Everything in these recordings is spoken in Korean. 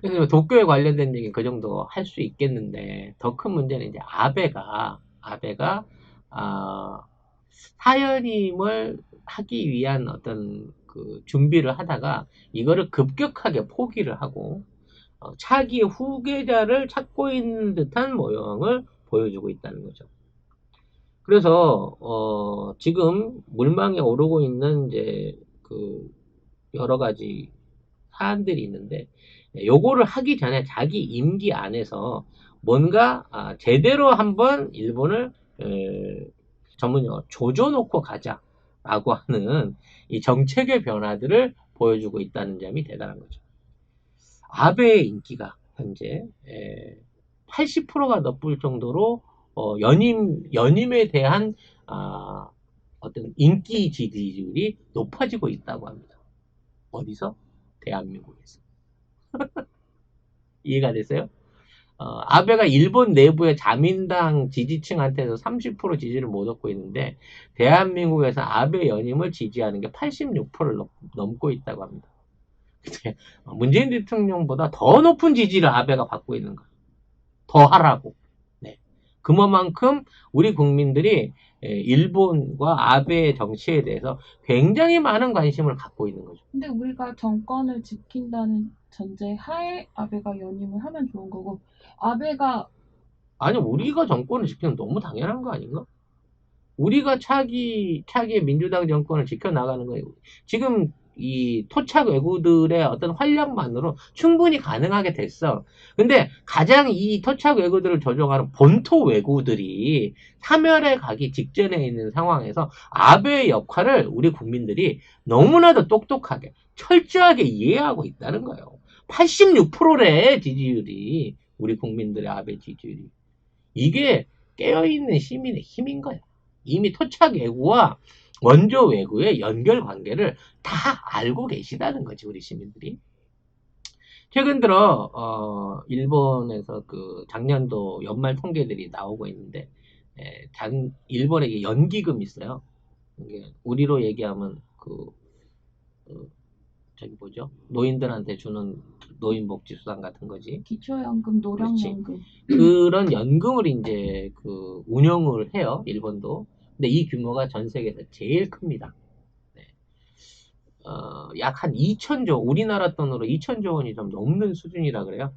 그래서 도쿄에 관련된 얘기 그 정도 할 수 있겠는데 더 큰 문제는 이제 아베가 아, 사연임을 하기 위한 어떤 그 준비를 하다가 이거를 급격하게 포기를 하고 차기 후계자를 찾고 있는 듯한 모형을 보여주고 있다는 거죠. 그래서 지금 물망에 오르고 있는 이제 그 여러 가지 사안들이 있는데 요거를 하기 전에 자기 임기 안에서 뭔가 제대로 한번 일본을 전문용어 조져놓고 가자라고 하는 이 정책의 변화들을 보여주고 있다는 점이 대단한 거죠. 아베의 인기가 현재 80%가 넘을 정도로 연임에 대한 어떤 인기 지지율이 높아지고 있다고 합니다. 어디서? 대한민국에서. 이해가 됐어요? 아베가 일본 내부의 자민당 지지층한테서 30% 지지를 못 얻고 있는데 대한민국에서 아베 연임을 지지하는 게 86%를 넘고 있다고 합니다. 근데 문재인 대통령보다 더 높은 지지를 아베가 받고 있는 거예요. 더 하라고. 네. 그만큼 우리 국민들이 일본과 아베의 정치에 대해서 굉장히 많은 관심을 갖고 있는 거죠. 근데 우리가 정권을 지킨다는 전제 하에 아베가 연임을 하면 좋은 거고, 아베가, 아니, 우리가 정권을 지키는 너무 당연한 거 아닌가? 우리가 차기의 민주당 정권을 지켜나가는 거예요. 지금 이 토착 외구들의 어떤 활약만으로 충분히 가능하게 됐어. 근데 가장 이 토착 외구들을 조종하는 본토 외구들이 사멸에 가기 직전에 있는 상황에서 아베의 역할을 우리 국민들이 너무나도 똑똑하게 철저하게 이해하고 있다는 거예요. 86%래 지지율이 우리 국민들의 아베 지지율이. 이게 깨어있는 시민의 힘인 거야. 이미 토착 외구와 원조 외구의 연결 관계를 다 알고 계시다는 거지, 우리 시민들이. 최근 들어, 일본에서 그 작년도 연말 통계들이 나오고 있는데, 일본에 연기금 있어요. 이게 우리로 얘기하면 어, 저기 뭐죠? 노인들한테 주는 노인복지수당 같은 거지. 기초연금, 그렇지. 노령연금. 그런 연금을 이제 그 운영을 해요, 일본도. 근데 이 규모가 전 세계에서 제일 큽니다. 네. 약 한 2천조, 우리나라 돈으로 2천조 원이 좀 넘는 수준이라 그래요.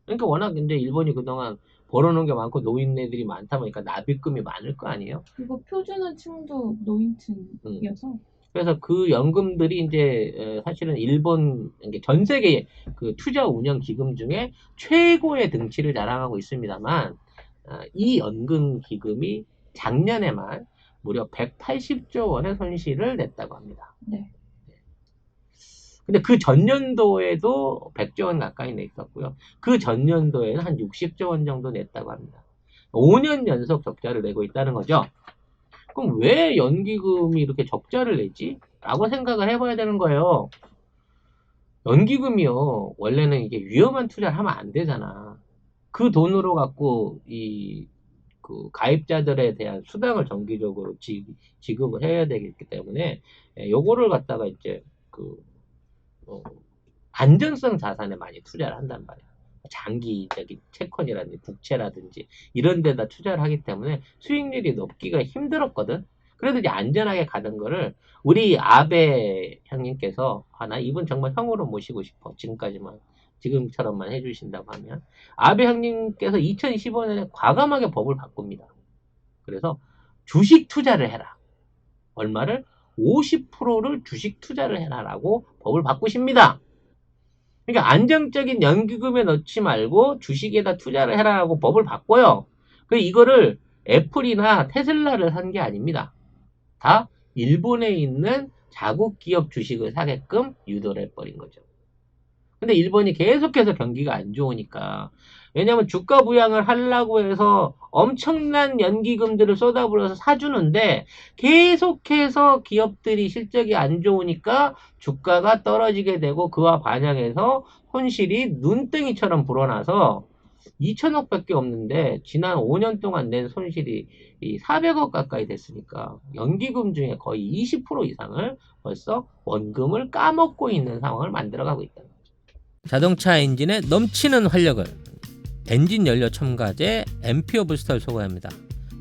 그러니까 워낙 이제 일본이 그동안 벌어놓은 게 많고 노인네들이 많다 보니까 납입금이 많을 거 아니에요? 그리고 표준은 층도 음. 노인층이어서, 그래서 그 연금들이 이제 사실은 일본 전 세계 그 투자 운영 기금 중에 최고의 등치를 자랑하고 있습니다만 이 연금 기금이 작년에만 무려 180조 원의 손실을 냈다고 합니다. 네. 근데 그 전년도에도 100조 원 가까이 냈었고요. 그 전년도에는 한 60조 원 정도 냈다고 합니다. 5년 연속 적자를 내고 있다는 거죠. 그럼 왜 연기금이 이렇게 적자를 내지? 라고 생각을 해봐야 되는 거예요. 연기금이요. 원래는 이게 위험한 투자를 하면 안 되잖아. 그 돈으로 갖고 그 가입자들에 대한 수당을 정기적으로 지급을 해야 되기 때문에 요거를 갖다가 이제 그 어, 안전성 자산에 많이 투자를 한단 말이야. 장기적인 채권이라든지 국채라든지 이런 데다 투자를 하기 때문에 수익률이 높기가 힘들었거든. 그래도 이제 안전하게 가는 거를 우리 아베 형님께서 나 이분 정말 형으로 모시고 싶어. 지금처럼만 해주신다고 하면 아베 형님께서 2015년에 과감하게 법을 바꿉니다. 그래서 주식 투자를 해라. 얼마를? 50%를 주식 투자를 해라라고 법을 바꾸십니다. 그러니까 안정적인 연기금에 넣지 말고 주식에다 투자를 해라라고 법을 바꿔요. 그 이거를 애플이나 테슬라를 한 게 아닙니다. 다 일본에 있는 자국 기업 주식을 사게끔 유도를 해버린 거죠. 근데 일본이 계속해서 경기가 안 좋으니까 왜냐면 주가 부양을 하려고 해서 엄청난 연기금들을 쏟아부어서 사주는데 계속해서 기업들이 실적이 안 좋으니까 주가가 떨어지게 되고 그와 반영해서 손실이 눈덩이처럼 불어나서 2천억밖에 없는데 지난 5년 동안 낸 손실이 400억 가까이 됐으니까 연기금 중에 거의 20% 이상을 벌써 원금을 까먹고 있는 상황을 만들어가고 있다. 자동차 엔진에 넘치는 활력을 엔진 연료 첨가제 앰피어 부스터를 소개합니다.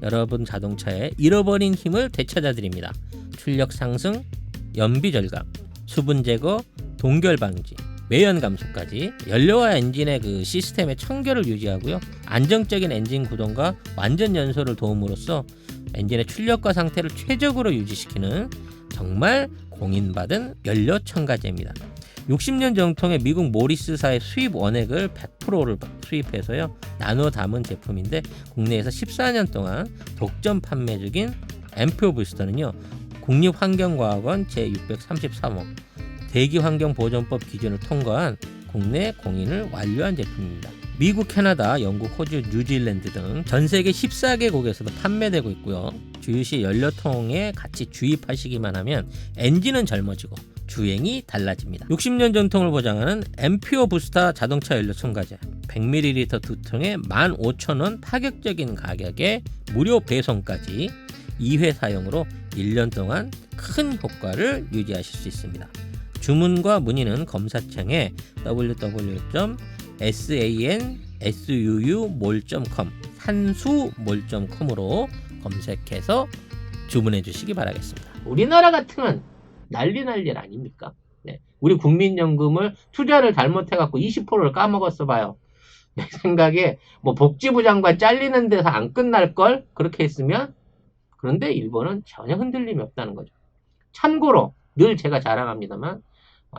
여러분 자동차에 잃어버린 힘을 되찾아 드립니다. 출력 상승, 연비 절감, 수분 제거, 동결 방지, 매연 감소까지 연료와 엔진의 그 시스템의 청결을 유지하고요. 안정적인 엔진 구동과 완전 연소를 도움으로써 엔진의 출력과 상태를 최적으로 유지시키는 정말 공인받은 연료 첨가제입니다. 60년 정통의 미국 모리스사의 수입 원액을 100%를 수입해서요 나누어 담은 제품인데 국내에서 14년 동안 독점 판매 중인 앰피어 부스터는요 국립환경과학원 제633호 대기환경보존법 기준을 통과한 국내 공인을 완료한 제품입니다. 미국, 캐나다, 영국, 호주, 뉴질랜드 등 전 세계 14개국에서도 판매되고 있고요. 주유시 연료통에 같이 주입하시기만 하면 엔진은 젊어지고 주행이 달라집니다. 60년 전통을 보장하는 앰피어 부스터 자동차 연료 첨가제 100ml 2통에 15,000원 파격적인 가격에 무료 배송까지 2회 사용으로 1년 동안 큰 효과를 유지하실 수 있습니다. 주문과 문의는 검사창에 www.sansumol.com 산수몰.com으로 검색해서 주문해 주시기 바라겠습니다. 우리나라 같으면 난리 아닙니까? 네. 우리 국민연금을 투자를 잘못해갖고 20%를 까먹었어 봐요. 내 생각에 뭐 복지부 장관 잘리는 데서 안 끝날걸? 그렇게 했으면. 그런데 일본은 전혀 흔들림이 없다는 거죠. 참고로 늘 제가 자랑합니다만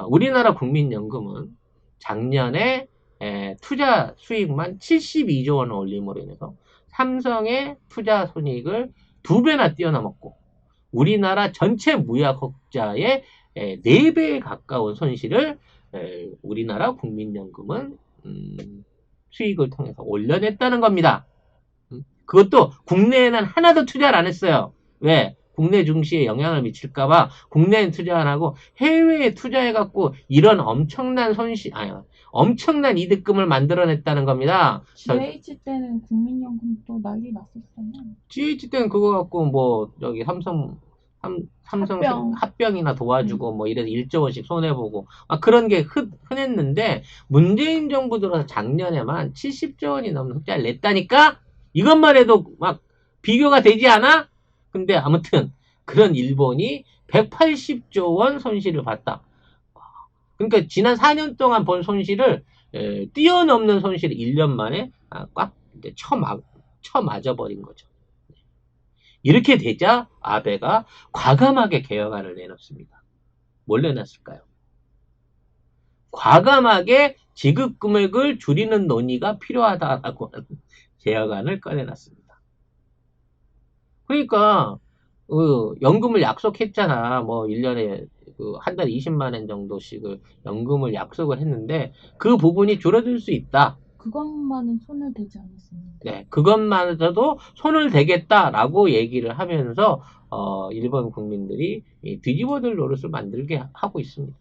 우리나라 국민연금은 작년에 투자 수익만 72조 원을 올림으로 인해서 삼성의 투자 손익을 2배나 뛰어넘었고 우리나라 전체 무역 흑자의 4배에 가까운 손실을 우리나라 국민연금은 수익을 통해서 올려냈다는 겁니다. 그것도 국내에는 하나도 투자를 안 했어요. 왜? 국내 증시에 영향을 미칠까봐 국내엔 투자 안 하고 해외에 투자해갖고 이런 엄청난 엄청난 이득금을 만들어냈다는 겁니다. GH 때는 국민연금 또 난리 났었어요. GH 때는 그거 갖고 뭐 여기 삼성 합병이나 도와주고 뭐 이래서 1조 원씩 손해보고 그런 게 흔했는데 문재인 정부 들어서 작년에만 70조 원이 넘는 흑자를 냈다니까? 이것만 해도 막 비교가 되지 않아? 근데 아무튼 그런 일본이 180조 원 손실을 봤다. 그러니까 지난 4년 동안 본 손실을 뛰어넘는 손실을 1년 만에 꽉 이제 쳐맞아 버린 거죠. 이렇게 되자 아베가 과감하게 개혁안을 내놨습니다. 뭘 내놨을까요? 과감하게 지급 금액을 줄이는 논의가 필요하다라고 하는 개혁안을 꺼내놨습니다. 그러니까 연금을 약속했잖아. 뭐 1년에 한 달에 20만 원 정도씩을 연금을 약속을 했는데 그 부분이 줄어들 수 있다. 그것만은 손을 대지 않았습니다. 네, 그것만으로도 손을 대겠다라고 얘기를 하면서 일본 국민들이 뒤집어들 노릇을 만들게 하고 있습니다.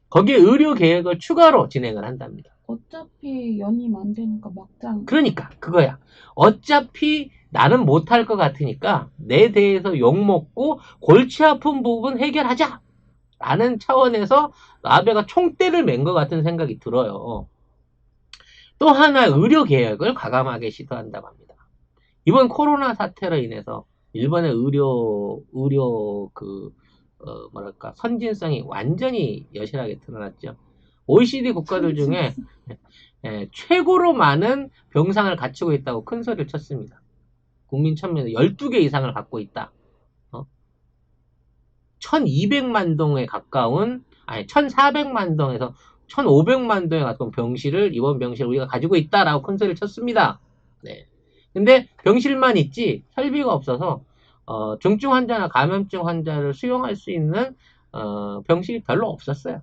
거기에 의료 계획을 추가로 진행을 한답니다. 어차피 연임 안 되니까 막장. 그러니까 그거야. 어차피 나는 못할 것 같으니까 내 대해서 욕먹고 골치 아픈 부분 해결하자 라는 차원에서 아베가 총대를 맨 것 같은 생각이 들어요. 또 하나 의료 개혁을 과감하게 시도한다고 합니다. 이번 코로나 사태로 인해서 일본의 의료 선진성이 완전히 여실하게 드러났죠. OECD 국가들 중에 최고로 많은 병상을 갖추고 있다고 큰 소리를 쳤습니다. 국민 1000명에 12개 이상을 갖고 있다. 1200만 동에 가까운 1400만 동에서 1500만 동에 가까운 입원 병실을 우리가 가지고 있다라고 큰 소리를 쳤습니다. 네. 근데 병실만 있지 설비가 없어서 중증 환자나 감염증 환자를 수용할 수 있는 병실이 별로 없었어요.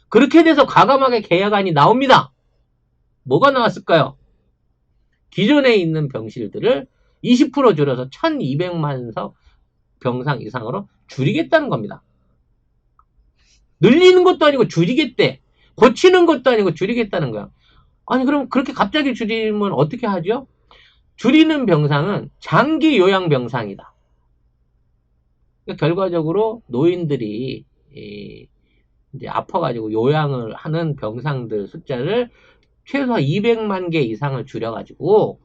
그렇게 돼서 과감하게 개혁안이 나옵니다. 뭐가 나왔을까요? 기존에 있는 병실들을 20% 줄여서 1200만석 병상 이상으로 줄이겠다는 겁니다. 늘리는 것도 아니고 줄이겠대. 고치는 것도 아니고 줄이겠다는 거야. 아니 그럼 그렇게 갑자기 줄이면 어떻게 하죠? 줄이는 병상은 장기 요양 병상이다. 그러니까 결과적으로 노인들이 이제 아파가지고 요양을 하는 병상들 숫자를 최소 200만 개 이상을 줄여가지고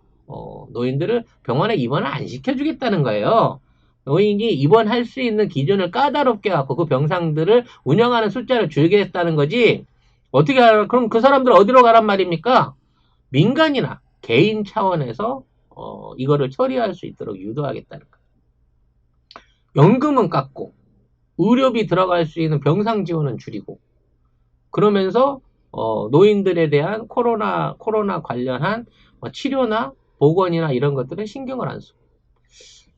노인들을 병원에 입원을 안 시켜주겠다는 거예요. 노인이 입원할 수 있는 기준을 까다롭게 갖고 그 병상들을 운영하는 숫자를 줄이겠다는 거지. 어떻게 하라? 그럼 그 사람들 어디로 가란 말입니까? 민간이나 개인 차원에서 이거를 처리할 수 있도록 유도하겠다는 거예요. 연금은 깎고 의료비 들어갈 수 있는 병상 지원은 줄이고 그러면서 노인들에 대한 코로나 관련한 치료나 보건이나 이런 것들은 신경을 안 쓰고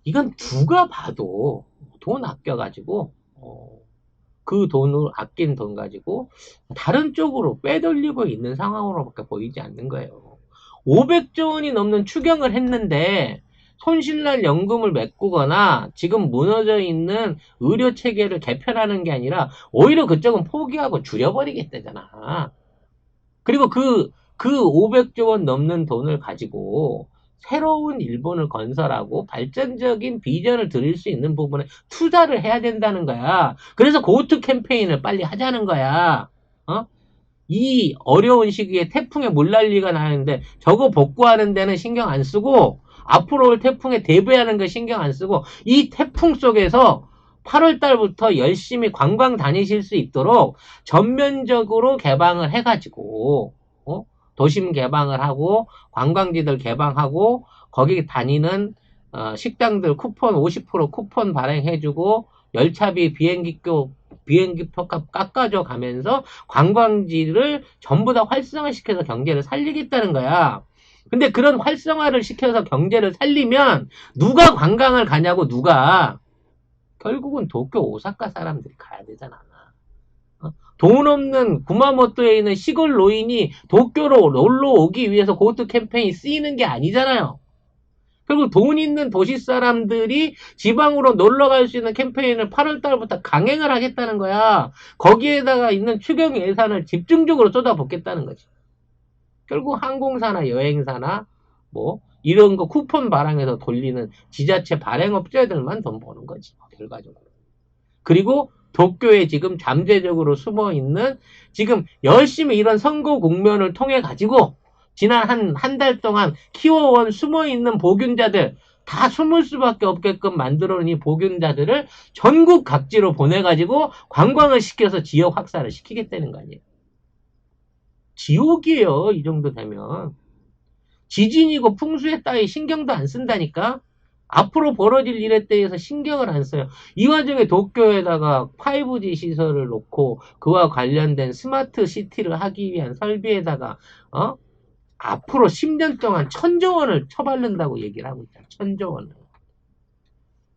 이건 누가 봐도 돈 아껴가지고 그 돈을 아낀 돈 가지고 다른 쪽으로 빼돌리고 있는 상황으로밖에 보이지 않는 거예요. 500조 원이 넘는 추경을 했는데 손실날 연금을 메꾸거나 지금 무너져 있는 의료 체계를 개편하는 게 아니라 오히려 그쪽은 포기하고 줄여버리겠다잖아. 그리고 그 500조 원 넘는 돈을 가지고 새로운 일본을 건설하고 발전적인 비전을 드릴 수 있는 부분에 투자를 해야 된다는 거야. 그래서 고투 캠페인을 빨리 하자는 거야. 어? 이 어려운 시기에 태풍에 물난리가 나는데 저거 복구하는 데는 신경 안 쓰고 앞으로 올 태풍에 대비하는 거 신경 안 쓰고 이 태풍 속에서 8월 달부터 열심히 관광 다니실 수 있도록 전면적으로 개방을 해가지고 도심 개방을 하고 관광지들 개방하고 거기 다니는 식당들 쿠폰 50% 쿠폰 발행해주고 열차비 비행기표 값 깎아줘 가면서 관광지를 전부 다 활성화시켜서 경제를 살리겠다는 거야. 근데 그런 활성화를 시켜서 경제를 살리면 누가 관광을 가냐고 누가 결국은 도쿄 오사카 사람들이 가야 되잖아. 돈 없는 구마모토에 있는 시골 노인이 도쿄로 놀러 오기 위해서 고트 캠페인이 쓰이는 게 아니잖아요. 결국 돈 있는 도시 사람들이 지방으로 놀러 갈 수 있는 캠페인을 8월 달부터 강행을 하겠다는 거야. 거기에다가 있는 추경 예산을 집중적으로 쏟아붓겠다는 거지. 결국 항공사나 여행사나 뭐 이런 거 쿠폰 발행해서 돌리는 지자체 발행업체들만 돈 버는 거지. 결과적으로. 그리고 도쿄에 지금 잠재적으로 숨어 있는 지금 열심히 이런 선거 국면을 통해 가지고 지난 한 달 동안 키워온 숨어 있는 보균자들 다 숨을 수밖에 없게끔 만들어 놓은 이 보균자들을 전국 각지로 보내가지고 관광을 시켜서 지역 확산을 시키겠다는 거 아니에요. 지옥이에요. 이 정도 되면. 지진이고 풍수에 따위 신경도 안 쓴다니까. 앞으로 벌어질 일에 대해서 신경을 안 써요. 이 와중에 도쿄에다가 5G 시설을 놓고 그와 관련된 스마트 시티를 하기 위한 설비에다가 앞으로 10년 동안 1,000조 원을 처바른다고 얘기를 하고 있잖아. 1,000조 원을.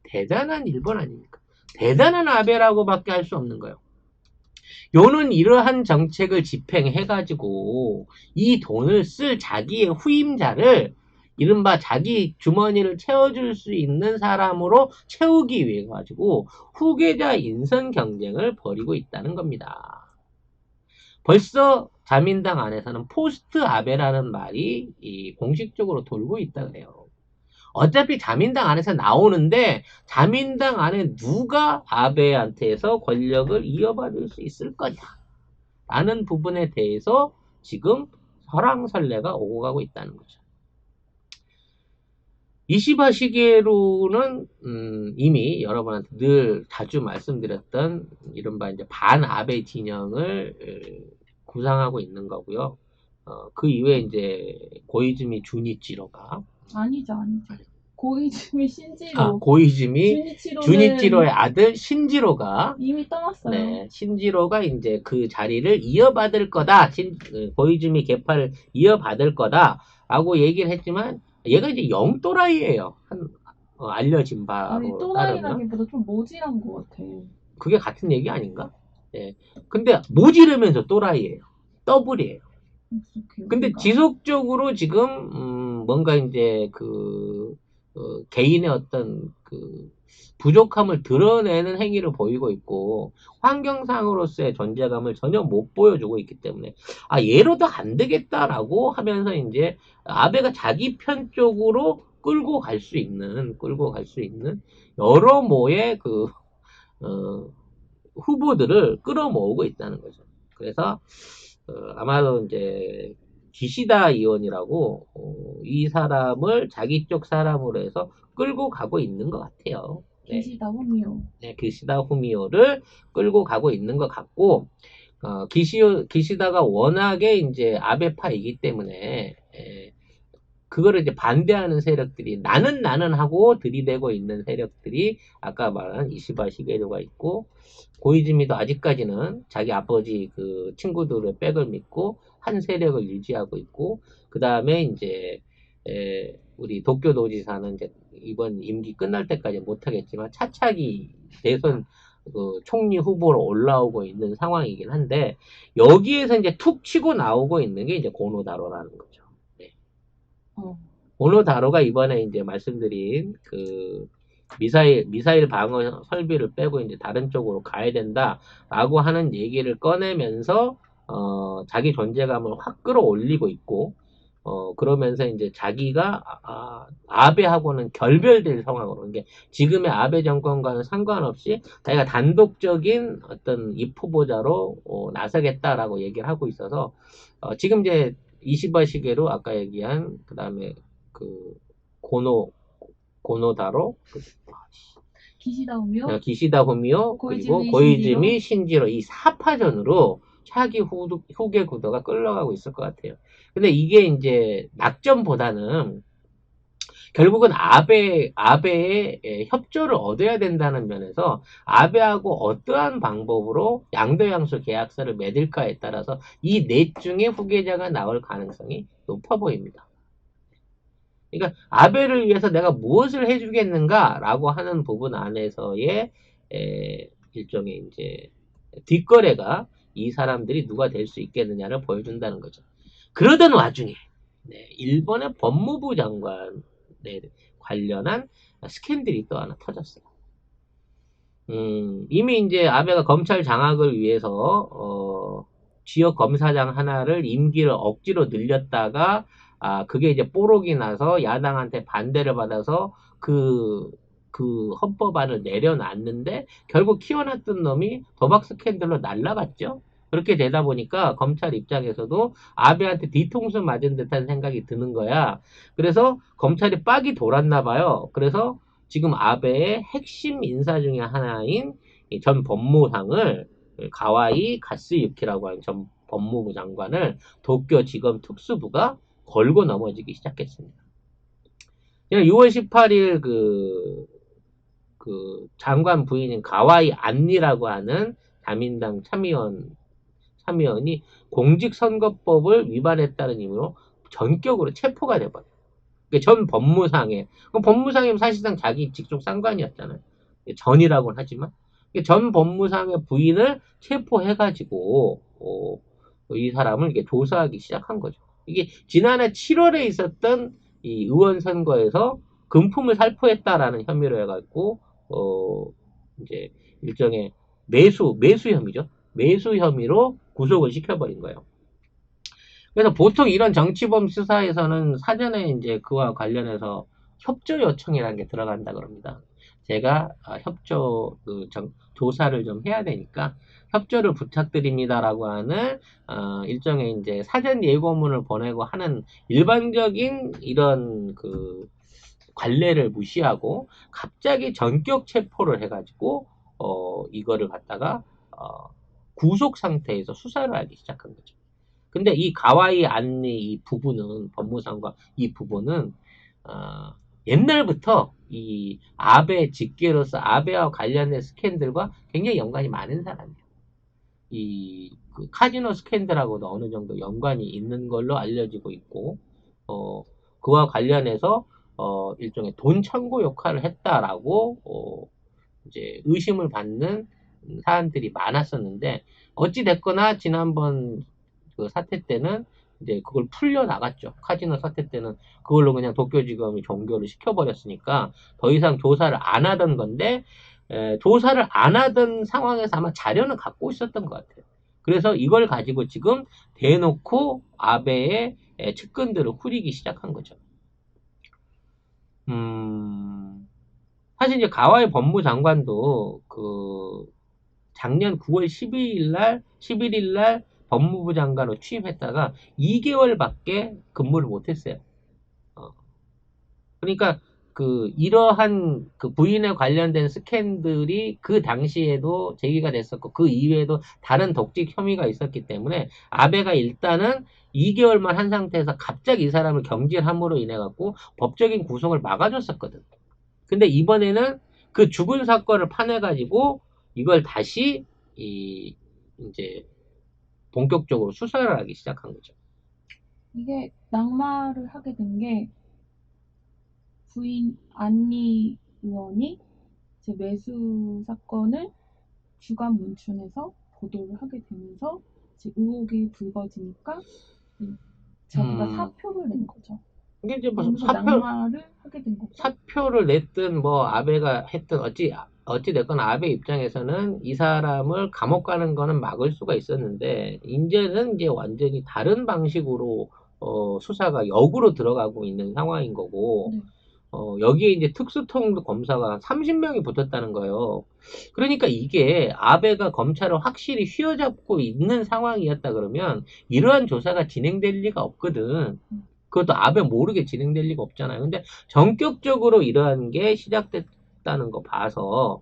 대단한 일본 아닙니까? 대단한 아베라고밖에 할 수 없는 거예요. 요는 이러한 정책을 집행해가지고 이 돈을 쓸 자기의 후임자를 이른바 자기 주머니를 채워줄 수 있는 사람으로 채우기 위해 가지고 후계자 인선 경쟁을 벌이고 있다는 겁니다. 벌써 자민당 안에서는 포스트 아베라는 말이 공식적으로 돌고 있다 그래요. 어차피 자민당 안에서 나오는데 자민당 안에 누가 아베한테서 권력을 이어받을 수 있을 거냐 라는 부분에 대해서 지금 설왕설래가 오고 가고 있다는 거죠. 이시바 시게루는 이미 여러분한테 늘 자주 말씀드렸던 이른바 이제 반아베 진영을 구상하고 있는 거고요. 그 이외에 이제 고이즈미 주니치로가 아니죠. 고이즈미 신지로. 고이즈미 주니치로의 아들 신지로가 이미 떠났어요. 네, 신지로가 이제 그 자리를 이어받을 거다. 고이즈미 계파를 이어받을 거다라고 얘기를 했지만 얘가 이제 영또라이예요. 알려진 바로 아니, 또라이라기보다 좀 모질한 것 같아. 그게 같은 얘기 아닌가? 예. 근데 모지르면서 또라이예요. 더블이에요. 근데 지속적으로 지금 뭔가 이제 개인의 어떤 부족함을 드러내는 행위를 보이고 있고 환경상으로서의 존재감을 전혀 못 보여주고 있기 때문에 얘로도 안 되겠다라고 하면서 이제 아베가 자기 편 쪽으로 끌고 갈 수 있는 여러모의 후보들을 끌어모으고 있다는 거죠. 그래서 아마도 이제 기시다 의원이라고 이 사람을 자기 쪽 사람으로 해서 끌고 가고 있는 것 같아요. 네, 기시다 후미오. 네, 기시다 후미오를 끌고 가고 있는 것 같고 기시다가 워낙에 이제 아베파이기 때문에 그거를 이제 반대하는 세력들이 나는 하고 들이대고 있는 세력들이 아까 말한 이시바 시게루가 있고 고이즈미도 아직까지는 자기 아버지 그 친구들의 백을 믿고 한 세력을 유지하고 있고 그 다음에 이제 우리 도쿄 도지사는 이제 이번 임기 끝날 때까지 못하겠지만 차차기 대선 그 총리 후보로 올라오고 있는 상황이긴 한데 여기에서 이제 툭 치고 나오고 있는 게 이제 고노다로라는 거죠. 네. 어. 고노다로가 이번에 이제 말씀드린 그 미사일 방어 설비를 빼고 이제 다른 쪽으로 가야 된다라고 하는 얘기를 꺼내면서 자기 존재감을 확 끌어올리고 있고 그러면서 이제 자기가 아베하고는 결별될 상황으로 이게 지금의 아베 정권과는 상관없이 자기가 단독적인 어떤 입 후보자로 나서겠다라고 얘기를 하고 있어서 지금 이제 이시바 시게로 아까 얘기한 그다음에 그 고노다로 기시다 후미오. 기시다 후미오 그리고 고이즈미 신지로 이 4파전으로 차기 후계 구도가 끌려가고 있을 것 같아요. 근데 이게 이제 낙점보다는 결국은 아베의 협조를 얻어야 된다는 면에서 아베하고 어떠한 방법으로 양도양수 계약서를 맺을까에 따라서 이 넷 중에 후계자가 나올 가능성이 높아 보입니다. 그러니까 아베를 위해서 내가 무엇을 해주겠는가라고 하는 부분 안에서의 일종의 이제 뒷거래가 이 사람들이 누가 될 수 있겠느냐를 보여준다는 거죠. 그러던 와중에 일본의 법무부 장관에 관련한 스캔들이 또 하나 터졌어요. 이미 이제 아베가 검찰 장악을 위해서 지역 검사장 하나를 임기를 억지로 늘렸다가 그게 이제 뽀록이 나서 야당한테 반대를 받아서 그 헌법안을 내려놨는데 결국 키워놨던 놈이 도박 스캔들로 날라갔죠. 그렇게 되다 보니까 검찰 입장에서도 아베한테 뒤통수 맞은 듯한 생각이 드는 거야. 그래서 검찰이 빡이 돌았나 봐요. 그래서 지금 아베의 핵심 인사 중에 하나인 전 법무상을 가와이 가스유키라고 하는 전 법무부 장관을 도쿄지검 특수부가 걸고 넘어지기 시작했습니다. 6월 18일 그 장관 부인인 가와이 안니라고 하는 자민당 참의원이 공직선거법을 위반했다는 이유로 전격으로 체포가 돼버려요. 전 법무상에, 법무상이면 사실상 자기 직속 상관이었잖아요. 전이라고는 하지만. 전 법무상의 부인을 체포해가지고, 이 사람을 이렇게 조사하기 시작한 거죠. 이게 지난해 7월에 있었던 이 의원 선거에서 금품을 살포했다라는 혐의로 해갖고, 이제 일종의 매수 혐의죠. 매수 혐의로 구속을 시켜버린 거예요. 그래서 보통 이런 정치범 수사에서는 사전에 이제 그와 관련해서 협조 요청이라는 게 들어간다 그럽니다. 제가 조사를 좀 해야 되니까 협조를 부탁드립니다라고 하는 일종의 이제 사전 예고문을 보내고 하는 일반적인 이런 그 관례를 무시하고 갑자기 전격 체포를 해가지고 이거를 갖다가 구속 상태에서 수사를 하기 시작한 거죠. 근데 이 가와이 안니 이 부부는 법무상과 이 부부는 옛날부터 이 아베 직계로서 아베와 관련된 스캔들과 굉장히 연관이 많은 사람이에요. 그 카지노 스캔들하고도 어느 정도 연관이 있는 걸로 알려지고 있고 그와 관련해서 일종의 돈 청구 역할을 했다라고 이제 의심을 받는 사람들이 많았었는데 어찌 됐거나 지난번 그 사태 때는 이제 그걸 풀려 나갔죠. 카지노 사태 때는 그걸로 그냥 도쿄지검이 종결을 시켜버렸으니까 더 이상 조사를 안 하던 건데 조사를 안 하던 상황에서 아마 자료는 갖고 있었던 것 같아요. 그래서 이걸 가지고 지금 대놓고 아베의 측근들을 후리기 시작한 거죠. 사실 이제 가와이 법무장관도 작년 9월 11일 날 법무부 장관으로 취임했다가 2개월밖에 근무를 못했어요. 그러니까 이러한 부인에 관련된 스캔들이 그 당시에도 제기가 됐었고 그 이후에도 다른 독직 혐의가 있었기 때문에 아베가 일단은 2개월만 한 상태에서 갑자기 이 사람을 경질함으로 인해 갖고 법적인 구속을 막아줬었거든. 근데 이번에는 그 죽은 사건을 파내 가지고 이걸 다시 이제 본격적으로 수사를 하기 시작한 거죠. 이게 낙마를 하게 된 게 부인 안니 의원이 제 매수 사건을 주간 문춘에서 보도를 하게 되면서 이제 의혹이 불거지니까 자기가 사표를 낸 거죠. 이게 이제 무슨 그래서 낙마를 하게 된 거죠. 사표를 냈든 뭐 아베가 했든 어찌 됐거나 아베 입장에서는 이 사람을 감옥 가는 거는 막을 수가 있었는데 이제는 이제 완전히 다른 방식으로 수사가 역으로 들어가고 있는 상황인 거고 네. 여기에 이제 특수통 검사가 30명이 붙었다는 거예요. 그러니까 이게 아베가 검찰을 확실히 휘어잡고 있는 상황이었다 그러면 이러한 조사가 진행될 리가 없거든. 그것도 아베 모르게 진행될 리가 없잖아요. 근데 전격적으로 이러한 게 시작됐다는 거 봐서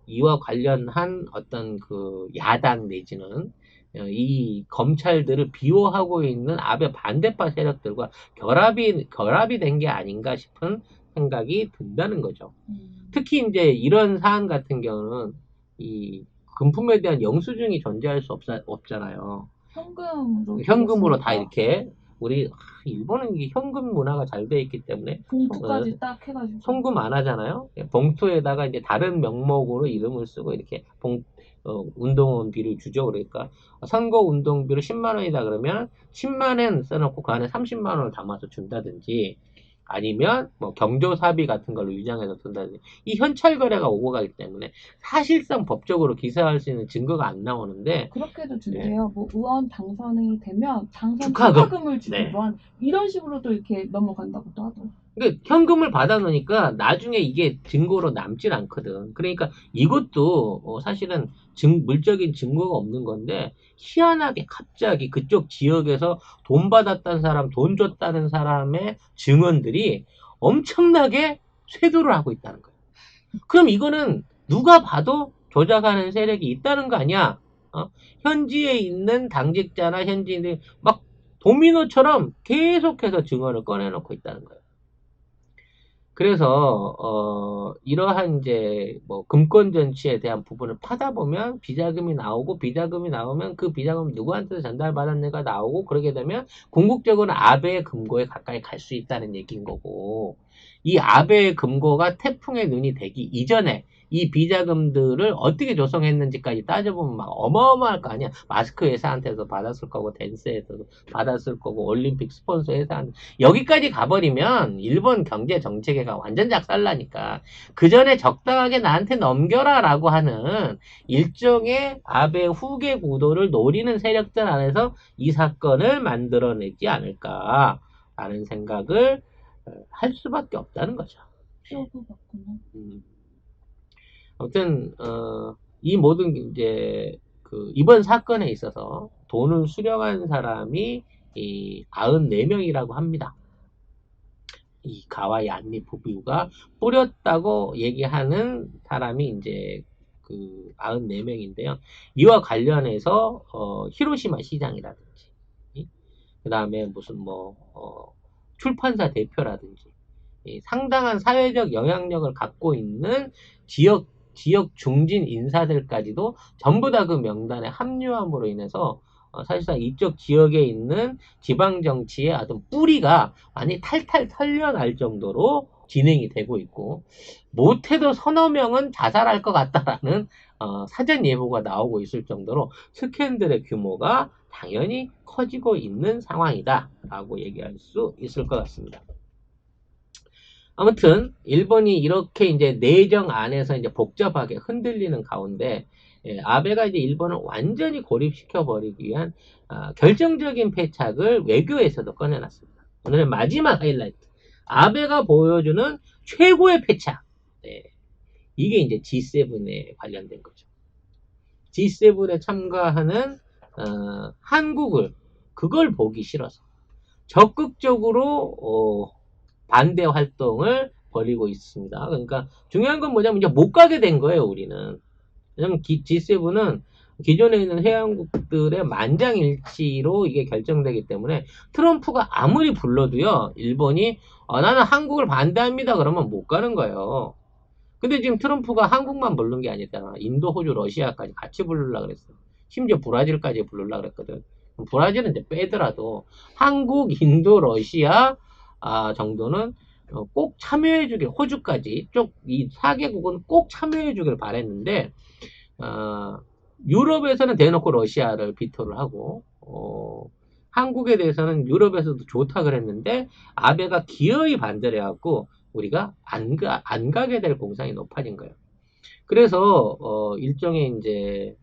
이와 관련한 어떤 야당 내지는 이 검찰들을 비호하고 있는 아베 반대파 세력들과 결합이 된 게 아닌가 싶은 생각이 든다는 거죠. 특히 이제 이런 사안 같은 경우는 이 금품에 대한 영수증이 존재할 수 없잖아요. 현금으로 다 이렇게 우리 일본은 이게 현금 문화가 잘 돼 있기 때문에 봉투까지 딱 해가지고 송금 안 하잖아요. 봉투에다가 이제 다른 명목으로 이름을 쓰고 이렇게 운동원비를 주죠. 그러니까 선거 운동비로 10만 원이다 그러면 10만 원 써놓고 그 안에 30만 원을 담아서 준다든지 아니면 뭐 경조사비 같은 걸로 유장해서 둔다든지 이 현찰 거래가 오고 가기 때문에 사실상 법적으로 기소할 수 있는 증거가 안 나오는데 그렇게도 준대요. 뭐 의원 당선이 되면 당선 축하금. 축하금을 주고 네. 이런 식으로도 이렇게 넘어간다고도 하더라고요. 그러니까 현금을 받아놓으니까 나중에 이게 증거로 남질 않거든. 그러니까 이것도 사실은 물적인 증거가 없는 건데 희한하게 갑자기 그쪽 지역에서 돈 받았다는 사람, 돈 줬다는 사람의 증언들이 엄청나게 쇄도를 하고 있다는 거예요. 그럼 이거는 누가 봐도 조작하는 세력이 있다는 거 아니야? 현지에 있는 당직자나 현지인들이 막 도미노처럼 계속해서 증언을 꺼내놓고 있다는 거예요. 그래서 이러한 이제 뭐 금권 전치에 대한 부분을 파다 보면 비자금이 나오고 비자금이 나오면 그 비자금 누구한테 전달받았는가 나오고 그러게 되면 궁극적으로 아베의 금고에 가까이 갈 수 있다는 얘기인 거고 이 아베의 금고가 태풍의 눈이 되기 이전에 이 비자금들을 어떻게 조성했는지까지 따져보면 막 어마어마할 거 아니야. 마스크 회사한테도 받았을 거고 댄스에서도 받았을 거고 올림픽 스폰서 회사한테 여기까지 가버리면 일본 경제 정체계가 완전 작살나니까 그 전에 적당하게 나한테 넘겨라 라고 하는 일종의 아베 후계 구도를 노리는 세력들 안에서 이 사건을 만들어내지 않을까 라는 생각을 할 수밖에 없다는 거죠. 아무튼 이 모든 이제 이번 사건에 있어서 돈을 수령한 사람이 94명이라고 합니다. 이 가와이 안리 부부가 뿌렸다고 얘기하는 사람이 이제 94명인데요. 이와 관련해서 히로시마 시장이라든지 그 다음에 무슨 출판사 대표라든지 상당한 사회적 영향력을 갖고 있는 지역 중진 인사들까지도 전부 다 그 명단에 합류함으로 인해서 사실상 이쪽 지역에 있는 지방 정치의 어떤 뿌리가 많이 탈탈 털려날 정도로 진행이 되고 있고 못해도 서너 명은 자살할 것 같다라는 사전 예보가 나오고 있을 정도로 스캔들의 규모가 당연히 커지고 있는 상황이다 라고 얘기할 수 있을 것 같습니다. 아무튼 일본이 이렇게 이제 내정 안에서 이제 복잡하게 흔들리는 가운데 아베가 이제 일본을 완전히 고립시켜 버리기 위한 결정적인 패착을 외교에서도 꺼내놨습니다. 오늘의 마지막 하이라이트. 아베가 보여주는 최고의 패착. 이게 이제 G7에 관련된 거죠. G7에 참가하는 한국을 그걸 보기 싫어서 적극적으로 반대 활동을 벌이고 있습니다. 그러니까 중요한 건 뭐냐면 이제 못 가게 된 거예요, 우리는. 왜냐면 G7은 기존에 있는 회원국들의 만장일치로 이게 결정되기 때문에 트럼프가 아무리 불러도요, 일본이 나는 한국을 반대합니다. 그러면 못 가는 거예요. 근데 지금 트럼프가 한국만 부른 게 아니잖아. 인도, 호주, 러시아까지 같이 부르려고 그랬어. 심지어 브라질까지 부르려고 그랬거든. 브라질은 이제 빼더라도 한국, 인도, 러시아 정도는 꼭 참여해주길, 호주까지 쪽 이 4개국은 꼭 참여해주길 바랬는데 어, 유럽에서는 대놓고 러시아를 비토를 하고 한국에 대해서는 유럽에서도 좋다 그랬는데 아베가 기어이 반대를 해갖고 우리가 안 가게 될 공산이 높아진 거예요. 그래서 일종의 이제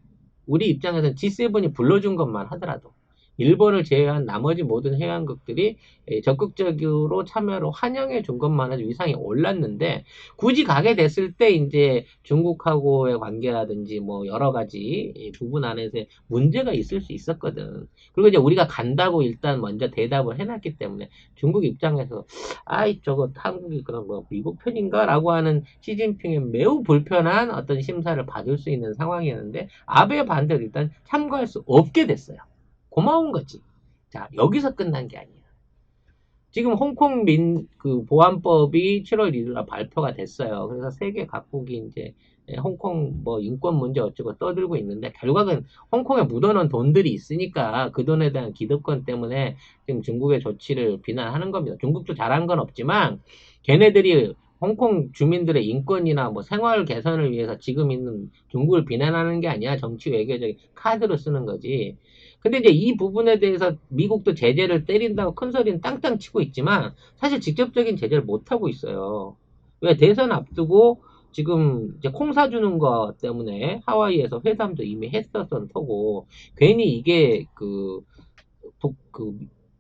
우리 입장에서는 G7이 불러준 것만 하더라도 일본을 제외한 나머지 모든 해양국들이 적극적으로 참여로 환영해 준 것만 해도 위상이 올랐는데 굳이 가게 됐을 때 이제 중국하고의 관계라든지 뭐 여러 가지 부분 안에서 문제가 있을 수 있었거든. 그리고 이제 우리가 간다고 일단 먼저 대답을 해놨기 때문에 중국 입장에서 아이 저거 한국이 그런 뭐 미국 편인가라고 하는 시진핑의 매우 불편한 어떤 심사를 받을 수 있는 상황이었는데 아베 반대로 일단 참가할 수 없게 됐어요. 고마운 거지. 자, 여기서 끝난 게 아니야. 지금 홍콩 그 보안법이 7월 1일 날 발표가 됐어요. 그래서 세계 각국이 이제 홍콩 뭐 인권 문제 어쩌고 떠들고 있는데 결과는 홍콩에 묻어놓은 돈들이 있으니까 그 돈에 대한 기득권 때문에 지금 중국의 조치를 비난하는 겁니다. 중국도 잘한 건 없지만 걔네들이 홍콩 주민들의 인권이나 뭐 생활 개선을 위해서 지금 있는 중국을 비난하는 게 아니야. 정치 외교적인 카드로 쓰는 거지. 근데 이제 이 부분에 대해서 미국도 제재를 때린다고 큰 소리는 땅땅 치고 있지만 사실 직접적인 제재를 못 하고 있어요. 왜 대선 앞두고 지금 이제 콩 사주는 거 때문에 하와이에서 회담도 이미 했었던 터고 괜히 이게 그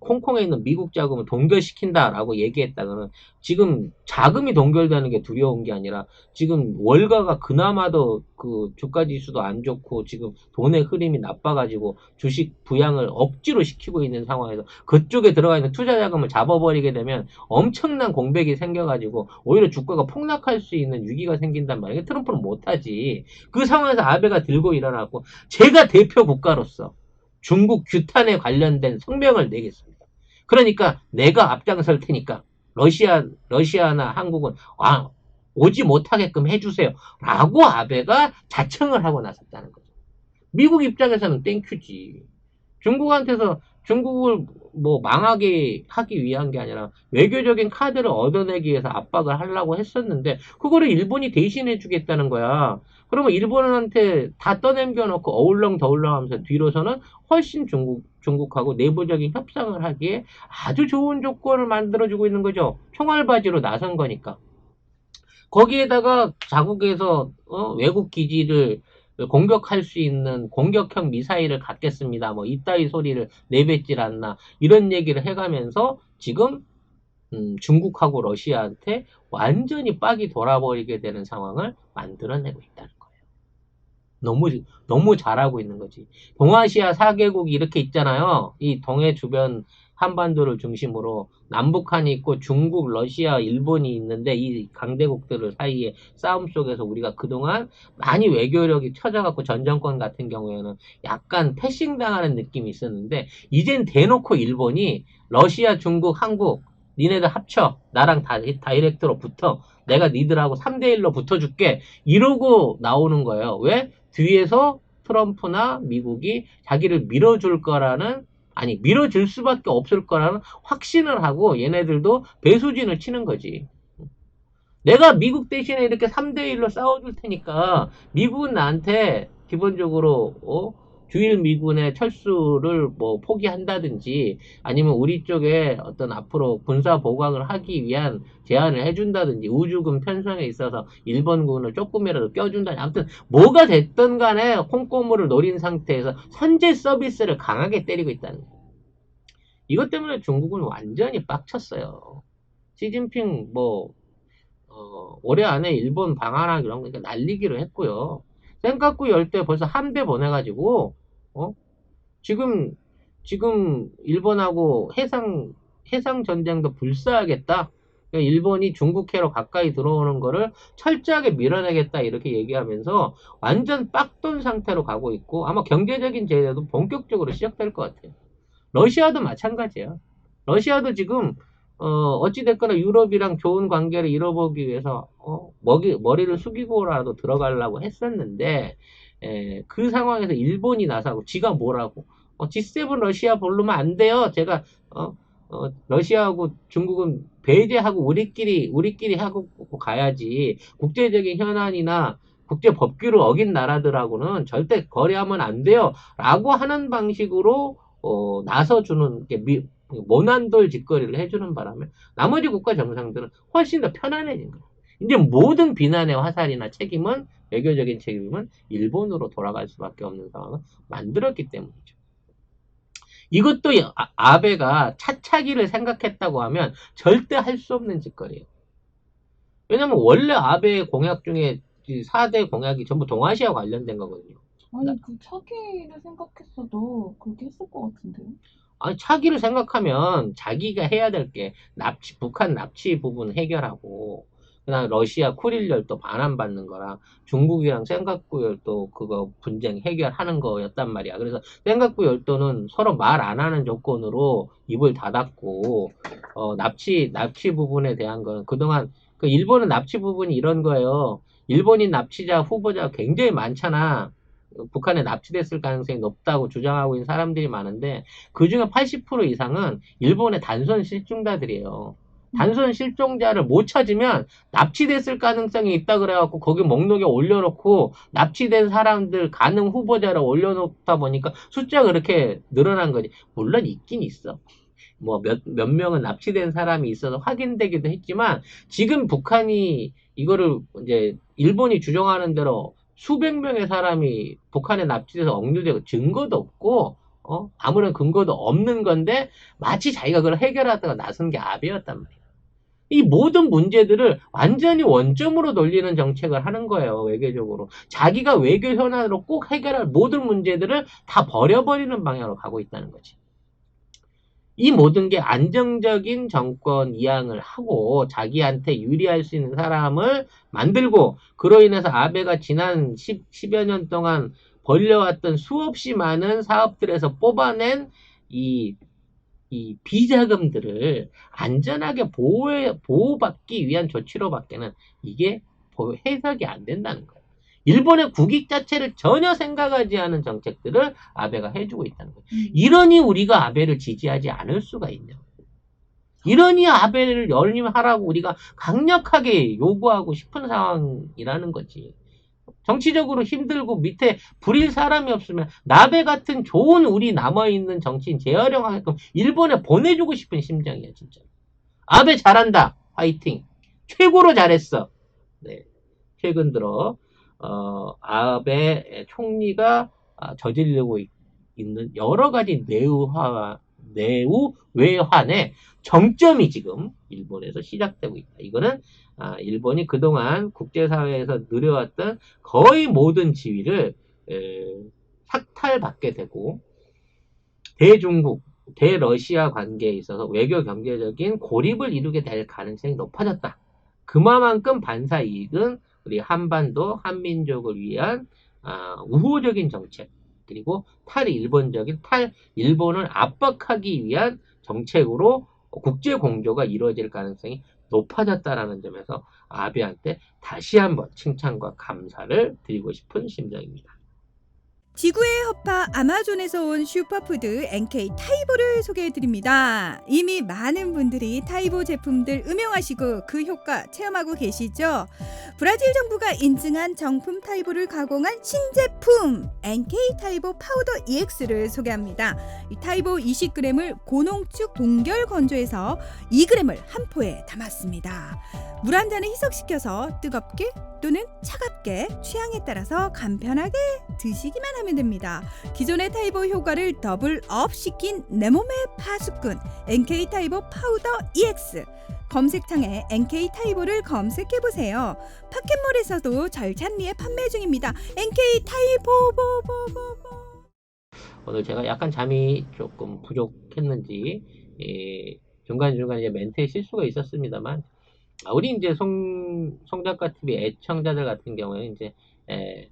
홍콩에 있는 미국 자금을 동결시킨다라고 얘기했다가는 지금 자금이 동결되는 게 두려운 게 아니라 지금 월가가 그나마도 그 주가 지수도 안 좋고 지금 돈의 흐름이 나빠가지고 주식 부양을 억지로 시키고 있는 상황에서 그쪽에 들어가 있는 투자 자금을 잡아버리게 되면 엄청난 공백이 생겨가지고 오히려 주가가 폭락할 수 있는 위기가 생긴단 말이에요. 트럼프는 못하지. 그 상황에서 아베가 들고 일어났고 제가 대표 국가로서 중국 규탄에 관련된 성명을 내겠습니다. 그러니까 내가 앞장설 테니까 러시아나 한국은 오지 못하게끔 해주세요. 라고 아베가 자청을 하고 나섰다는 거죠. 미국 입장에서는 땡큐지. 중국한테서 중국을 뭐 망하게 하기 위한 게 아니라 외교적인 카드를 얻어내기 위해서 압박을 하려고 했었는데 그거를 일본이 대신해 주겠다는 거야. 그러면 일본한테 다 떠넘겨 놓고 어울렁더울렁 하면서 뒤로서는 훨씬 중국하고 내부적인 협상을 하기에 아주 좋은 조건을 만들어주고 있는 거죠. 총알바지로 나선 거니까. 거기에다가 자국에서 외국 기지를 공격할 수 있는 공격형 미사일을 갖겠습니다. 뭐 이따위 소리를 내뱉질 않나 이런 얘기를 해가면서 지금 중국하고 러시아한테 완전히 빡이 돌아버리게 되는 상황을 만들어내고 있다는 거예요. 너무 너무 잘하고 있는 거지. 동아시아 4개국이 이렇게 있잖아요. 이 동해 주변 한반도를 중심으로 남북한이 있고 중국, 러시아, 일본이 있는데 이 강대국들 사이의 싸움 속에서 우리가 그동안 많이 외교력이 처져갖고 전 정권 같은 경우에는 약간 패싱당하는 느낌이 있었는데 이젠 대놓고 일본이 러시아, 중국, 한국 니네들 합쳐 나랑 다이렉트로 붙어 내가 니들하고 3대1로 붙어줄게 이러고 나오는 거예요. 왜? 뒤에서 트럼프나 미국이 자기를 밀어줄 거라는 아니 밀어줄 수밖에 없을 거라는 확신을 하고 얘네들도 배수진을 치는 거지. 내가 미국 대신에 이렇게 3대1로 싸워줄 테니까 미국은 나한테 기본적으로 주일 미군의 철수를 뭐 포기한다든지 아니면 우리 쪽에 어떤 앞으로 군사 보강을 하기 위한 제안을 해준다든지 우주군 편성에 있어서 일본군을 조금이라도 껴준다든지 아무튼 뭐가 됐든 간에 콩고물을 노린 상태에서 선제 서비스를 강하게 때리고 있다는 거예요. 이것 때문에 중국은 완전히 빡쳤어요. 시진핑 올해 안에 일본 방한하기 이런 거 날리기로 했고요. 센카쿠 열도에 벌써 함대 보내가지고 지금 일본하고 해상 전쟁도 불사하겠다. 그러니까 일본이 중국해로 가까이 들어오는 거를 철저하게 밀어내겠다 이렇게 얘기하면서 완전 빡돈 상태로 가고 있고 아마 경제적인 제재도 본격적으로 시작될 것 같아요. 러시아도 마찬가지야. 러시아도 지금 어찌됐거나 유럽이랑 좋은 관계를 이뤄보기 위해서 머리를 숙이고라도 들어가려고 했었는데 그 상황에서 일본이 나서고 지가 뭐라고 G7 러시아 부르면 안 돼요. 제가 러시아하고 중국은 배제하고 우리끼리 하고 가야지 국제적인 현안이나 국제 법규를 어긴 나라들하고는 절대 거래하면 안 돼요. 라고 하는 방식으로 나서주는 모난돌 짓거리를 해주는 바람에 나머지 국가 정상들은 훨씬 더 편안해진 거예요. 이제 모든 비난의 화살이나 책임은 외교적인 책임은 일본으로 돌아갈 수밖에 없는 상황을 만들었기 때문이죠. 이것도 아베가 차차기를 생각했다고 하면 절대 할 수 없는 짓거리예요. 왜냐면 원래 아베의 공약 중에 4대 공약이 전부 동아시아 관련된 거거든요. 아니, 그 차기를 생각했어도 그렇게 했을 것 같은데요? 아니, 차기를 생각하면 자기가 해야 될 게 북한 납치 부분 해결하고, 그다음 러시아 쿠릴 열도 반환받는 거랑 중국이랑 센카쿠 열도 그거 분쟁 해결하는 거였단 말이야. 그래서 센카쿠 열도는 서로 말 안 하는 조건으로 입을 닫았고, 납치 부분에 대한 거는 그동안 그 일본은 납치 부분이 이런 거예요. 일본인 납치자 후보자가 굉장히 많잖아. 북한에 납치됐을 가능성이 높다고 주장하고 있는 사람들이 많은데 그 중에 80% 이상은 일본의 단순 실종자들이에요. 단순 실종자를 못 찾으면 납치됐을 가능성이 있다 그래갖고 거기 목록에 올려놓고 납치된 사람들 가능 후보자를 올려놓다 보니까 숫자가 그렇게 늘어난 거지. 물론 있긴 있어. 뭐 몇 명은 납치된 사람이 있어서 확인되기도 했지만 지금 북한이 이거를 이제 일본이 주장하는 대로 수백 명의 사람이 북한에 납치돼서 억류되고 증거도 없고 아무런 근거도 없는 건데 마치 자기가 그걸 해결하다가 나선 게 아베였단 말이야. 이 모든 문제들을 완전히 원점으로 돌리는 정책을 하는 거예요. 외교적으로. 자기가 외교 현안으로 꼭 해결할 모든 문제들을 다 버려버리는 방향으로 가고 있다는 거지. 이 모든 게 안정적인 정권 이양을 하고 자기한테 유리할 수 있는 사람을 만들고 그로 인해서 아베가 지난 10여 년 동안 벌려왔던 수없이 많은 사업들에서 뽑아낸 이 비자금들을 안전하게 보호받기 위한 조치로 밖에는 이게 해석이 안 된다는 거예요. 일본의 국익 자체를 전혀 생각하지 않은 정책들을 아베가 해주고 있다는 거예요. 이러니 우리가 아베를 지지하지 않을 수가 있냐. 이러니 아베를 연임하라고 우리가 강력하게 요구하고 싶은 상황이라는 거지. 정치적으로 힘들고 밑에 부릴 사람이 없으면 나베 같은 좋은 우리 남아있는 정치인 재활용하게끔 일본에 보내주고 싶은 심정이야 진짜. 아베 잘한다. 화이팅. 최고로 잘했어. 네. 최근 들어 아베 총리가 저지르고 있는 여러 가지 내후 외환의 정점이 지금 일본에서 시작되고 있다. 이거는 일본이 그동안 국제사회에서 누려왔던 거의 모든 지위를 삭탈받게 되고 대중국, 대러시아 관계에 있어서 외교 경제적인 고립을 이루게 될 가능성이 높아졌다. 그만큼 반사 이익은 우리 한반도 한민족을 위한 우호적인 정책 그리고 탈일본을 압박하기 위한 정책으로 국제 공조가 이루어질 가능성이 높아졌다라는 점에서 아베한테 다시 한번 칭찬과 감사를 드리고 싶은 심정입니다. 지구의 허파 아마존에서 온 슈퍼푸드 NK 타이보를 소개해드립니다. 이미 많은 분들이 타이보 제품들 음용하시고 그 효과 체험하고 계시죠? 브라질 정부가 인증한 정품 타이보를 가공한 신제품 NK 타이보 파우더 EX를 소개합니다. 이 타이보 20g을 고농축 동결 건조해서 2g을 한 포에 담았습니다. 물 한 잔을 희석시켜서 뜨겁게 또는 차갑게 취향에 따라서 간편하게 드시기만 합니다. 하면 됩니다. 기존의 타이보 효과를 더블업 시킨 내 몸의 파수꾼 NK 타이보 파우더 EX. 검색창에 NK 타이보를 검색해보세요. 파켓몰에서도 절찬리에 판매 중입니다. NK 타이보 오늘 제가 약간 잠이 조금 부족했는지 중간중간에 이제 멘트에 실수가 있었습니다만, 우리 이제 송 작가 TV 애청자들 같은 경우에 이제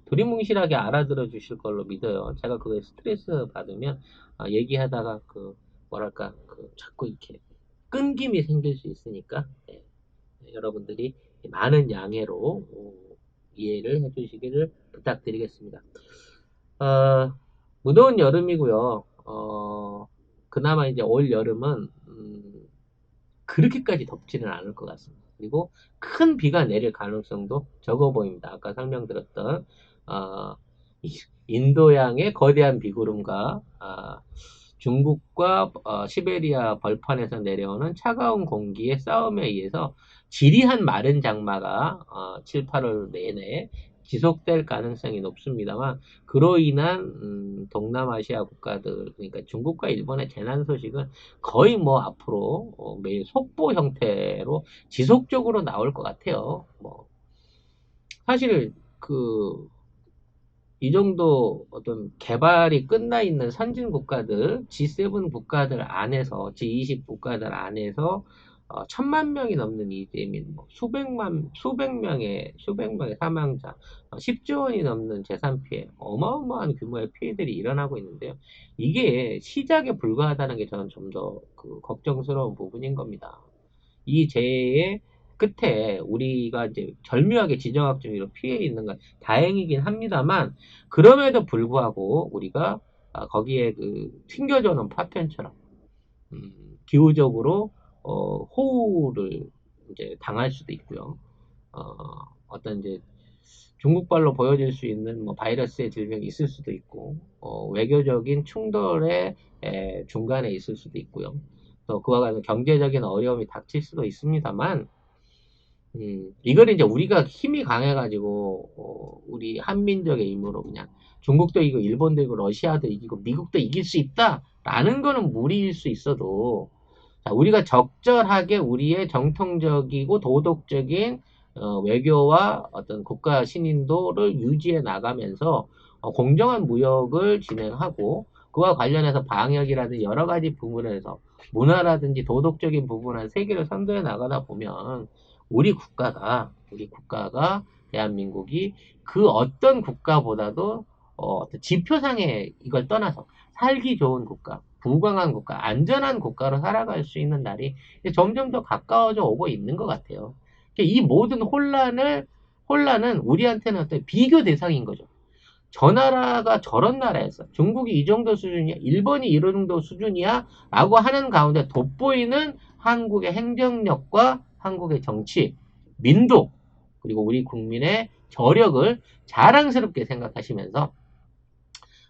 두리뭉실하게 알아들어 주실 걸로 믿어요. 제가 그거에 스트레스 받으면 얘기하다가 뭐랄까 자꾸 이렇게 끊김이 생길 수 있으니까 여러분들이 많은 양해로 이해를 해주시기를 부탁드리겠습니다. 무더운 여름이고요. 그나마 이제 올 여름은 그렇게까지 덥지는 않을 것 같습니다. 그리고 큰 비가 내릴 가능성도 적어 보입니다. 아까 설명드렸던 인도양의 거대한 비구름과 중국과 시베리아 벌판에서 내려오는 차가운 공기의 싸움에 의해서 지리한 마른 장마가 7, 8월 내내 지속될 가능성이 높습니다만, 그로 인한 동남아시아 국가들, 그러니까 중국과 일본의 재난 소식은 거의 뭐 앞으로 매일 속보 형태로 지속적으로 나올 것 같아요. 사실 이 정도 어떤 개발이 끝나 있는 선진 국가들, G7 국가들 안에서, G20 국가들 안에서 1000만 명이 넘는 이재민, 수백 명의 사망자, 10조 원이 넘는 재산 피해, 어마어마한 규모의 피해들이 일어나고 있는데요. 이게 시작에 불과하다는 게 저는 좀 더 걱정스러운 부분인 겁니다. 이 재해의 끝에 우리가 이제 절묘하게 지정학 중으로 피해 있는 건 다행이긴 합니다만, 그럼에도 불구하고 우리가 거기에 튕겨져오는 파편처럼 기후적으로 호우를 이제 당할 수도 있고요. 어떤 이제 중국발로 보여질 수 있는 바이러스의 질병이 있을 수도 있고, 외교적인 충돌의 중간에 있을 수도 있고요. 또 그와 같은 경제적인 어려움이 닥칠 수도 있습니다만, 이걸 이제 우리가 힘이 강해가지고 우리 한민족의 힘으로 그냥 중국도 이기고 일본도 이기고 러시아도 이기고 미국도 이길 수 있다라는 거는 무리일 수 있어도, 우리가 적절하게 우리의 정통적이고 도덕적인 외교와 어떤 국가 신인도를 유지해 나가면서 공정한 무역을 진행하고, 그와 관련해서 방역이라든지 여러 가지 부분에서 문화라든지 도덕적인 부분을 세계를 선도해 나가다 보면 우리 국가가 대한민국이 그 어떤 국가보다도 어떤 지표상에 이걸 떠나서 살기 좋은 국가, 부강한 국가, 안전한 국가로 살아갈 수 있는 날이 점점 더 가까워져 오고 있는 것 같아요. 이 모든 혼란은 우리한테는 어떤 비교 대상인 거죠. 저 나라가 저런 나라였어, 중국이 이 정도 수준이야, 일본이 이 정도 수준이야 라고 하는 가운데 돋보이는 한국의 행정력과 한국의 정치, 민족, 그리고 우리 국민의 저력을 자랑스럽게 생각하시면서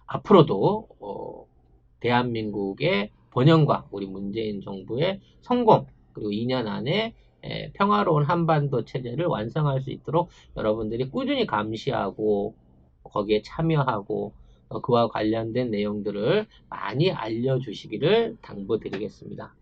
앞으로도 대한민국의 번영과 우리 문재인 정부의 성공, 그리고 2년 안에 평화로운 한반도 체제를 완성할 수 있도록 여러분들이 꾸준히 감시하고 거기에 참여하고 그와 관련된 내용들을 많이 알려주시기를 당부드리겠습니다.